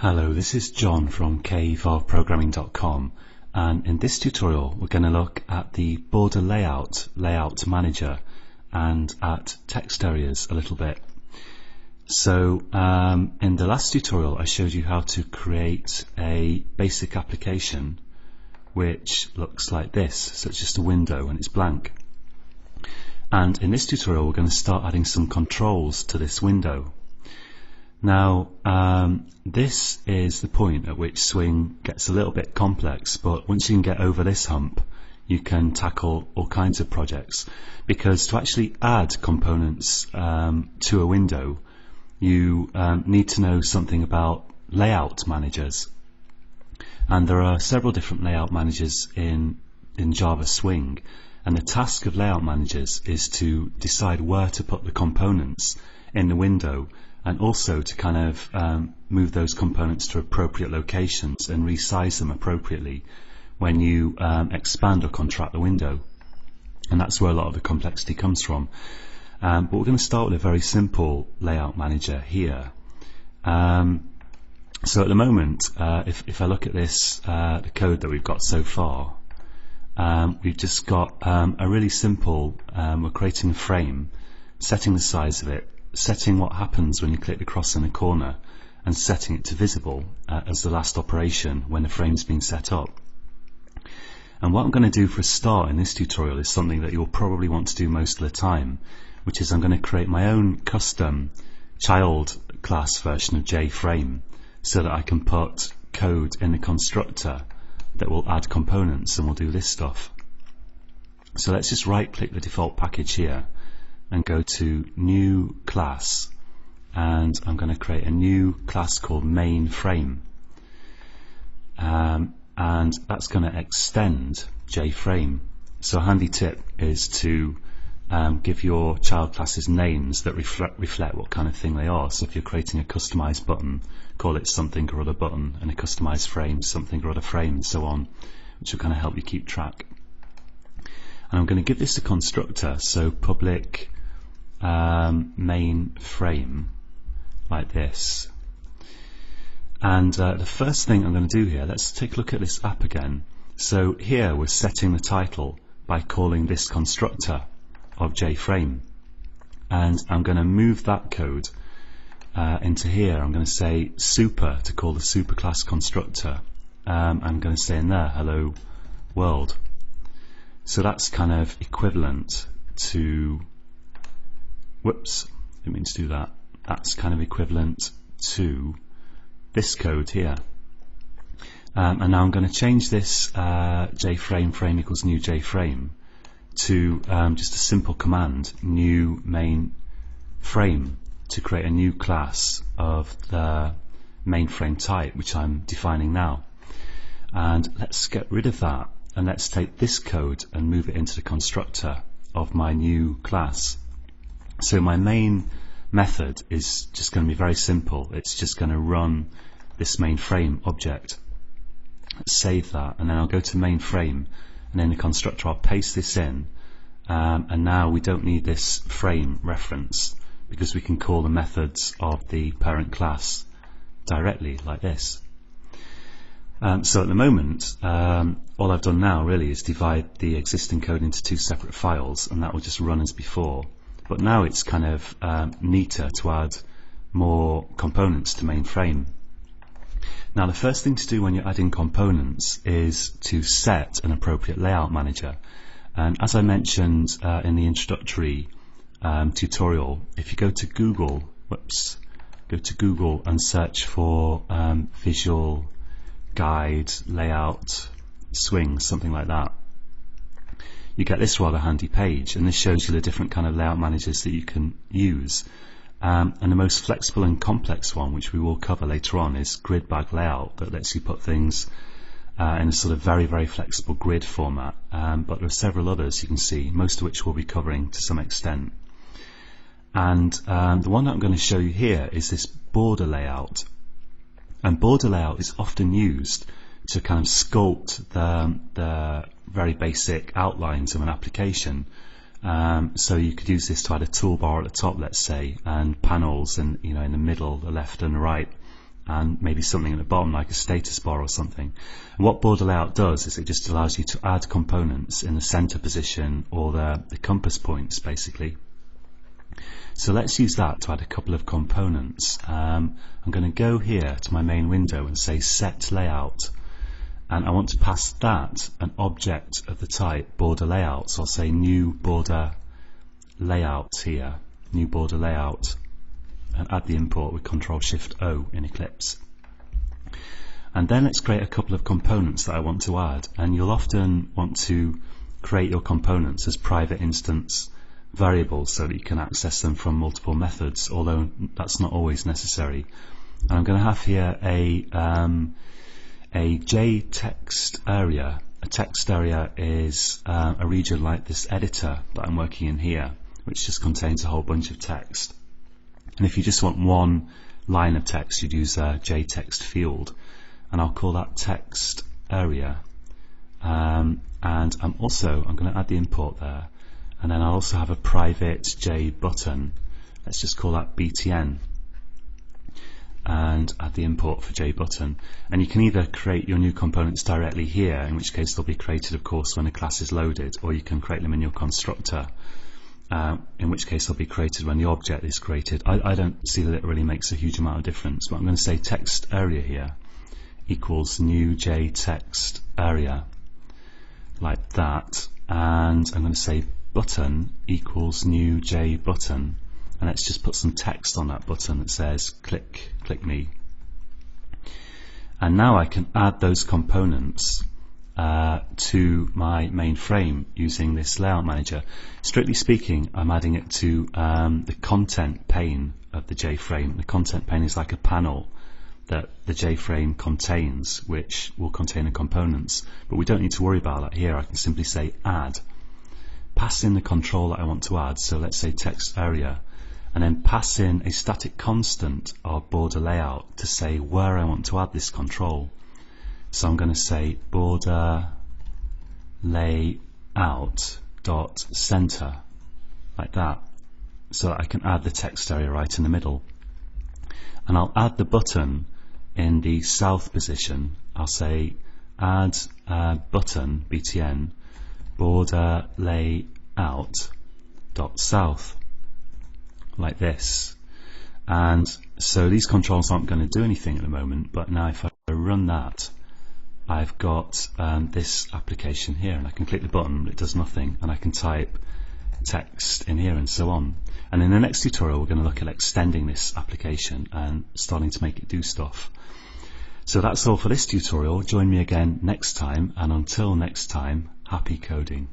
Hello, this is John from caveofprogramming.com, and in this tutorial we're going to look at the border layout manager and at text areas a little bit. So in the last tutorial I showed you how to create a basic application which looks like this. So it's just a window and it's blank. And in this tutorial we're going to start adding some controls to this window. Now, this is the point at which Swing gets a little bit complex, but once you can get over this hump, you can tackle all kinds of projects. Because to actually add components to a window, you need to know something about layout managers. And there are several different layout managers in Java Swing, and the task of layout managers is to decide where to put the components in the window, and also to kind of move those components to appropriate locations and resize them appropriately when you expand or contract the window. And that's where a lot of the complexity comes from. But we're going to start with a very simple layout manager here. So at the moment, if I look at this, the code that we've got so far, we've just got a really simple, we're creating a frame, setting the size of it, setting what happens when you click the cross in the corner, and setting it to visible as the last operation when the frame's been set up. And what I'm going to do for a start in this tutorial is something that you'll probably want to do most of the time, which is I'm going to create my own custom child class version of JFrame so that I can put code in the constructor that will add components and will do this stuff. So let's just right click the default package here and go to new class, and I'm going to create a new class called mainFrame, and that's going to extend JFrame. So a handy tip is to give your child classes names that reflect what kind of thing they are. So if you're creating a customized button, call it something or other button, and a customized frame, something or other frame, and so on, which will kind of help you keep track. And I'm going to give this a constructor, so public main frame, like this. And the first thing I'm going to do here, let's take a look at this app again. So here we're setting the title by calling this constructor of JFrame, and I'm going to move that code into here. I'm going to say super to call the superclass constructor. I'm going to say in there hello world. So that's kind of equivalent to, whoops, didn't mean to do that. That's kind of equivalent to this code here. And now I'm going to change this JFrame frame equals new JFrame to just a simple command, new main frame, to create a new class of the mainFrame type, which I'm defining now. And let's get rid of that, and let's take this code and move it into the constructor of my new class. So my main method is just going to be very simple. It's just going to run this mainFrame object. Let's save that, and then I'll go to mainFrame, and in the constructor I'll paste this in, and now we don't need this frame reference because we can call the methods of the parent class directly like this. So at the moment, all I've done now really is divide the existing code into two separate files, and that will just run as before. But now it's kind of neater to add more components to mainFrame. Now the first thing to do when you're adding components is to set an appropriate layout manager. And as I mentioned in the introductory tutorial, if you go to Google, and search for Visual Guide Layout Swing, something like that, you get this rather handy page, and this shows you the different kind of layout managers that you can use. And the most flexible and complex one, which we will cover later on, is Grid Bag Layout, that lets you put things in a sort of very, very flexible grid format. But there are several others you can see, most of which we'll be covering to some extent. And the one that I'm going to show you here is this border layout. And border layout is often used to kind of sculpt the very basic outlines of an application. So you could use this to add a toolbar at the top, let's say, and panels in the middle, the left and the right, and maybe something at the bottom like a status bar or something. And what border layout does is it just allows you to add components in the center position or the compass points basically. So let's use that to add a couple of components. I'm going to go here to my main window and say set layout, and I want to pass that an object of the type border layout. So I'll say new border layout here, new border layout, and add the import with Ctrl-Shift-O in Eclipse. And then let's create a couple of components that I want to add, and you'll often want to create your components as private instance variables so that you can access them from multiple methods, although that's not always necessary. And I'm going to have here a JText area. A text area is a region like this editor that I'm working in here, which just contains a whole bunch of text. And if you just want one line of text, you'd use a JText field, and I'll call that text area. And I'm going to add the import there, and then I'll also have a private JButton. Let's just call that BTN, and add the import for JButton. And you can either create your new components directly here, in which case they'll be created of course when a class is loaded, or you can create them in your constructor, in which case they'll be created when the object is created. I don't see that it really makes a huge amount of difference, but I'm going to say text area here equals new JText area, like that, and I'm going to say button equals new JButton, and let's just put some text on that button that says click me. And now I can add those components to my main frame using this layout manager. Strictly speaking, I'm adding it to the content pane of the JFrame. The content pane is like a panel that the JFrame contains, which will contain the components, but we don't need to worry about that here. I can simply say add, pass in the control that I want to add, so let's say text area, and then pass in a static constant of border layout to say where I want to add this control. So I'm going to say border layout dot center, like that, so that I can add the text area right in the middle. And I'll add the button in the south position. I'll say add button BTN border layout dot south, like this. And so these controls aren't going to do anything at the moment, but now if I run that, I've got this application here, and I can click the button, but it does nothing, and I can type text in here and so on. And in the next tutorial we're going to look at extending this application and starting to make it do stuff. So that's all for this tutorial. Join me again next time, and until next time, happy coding.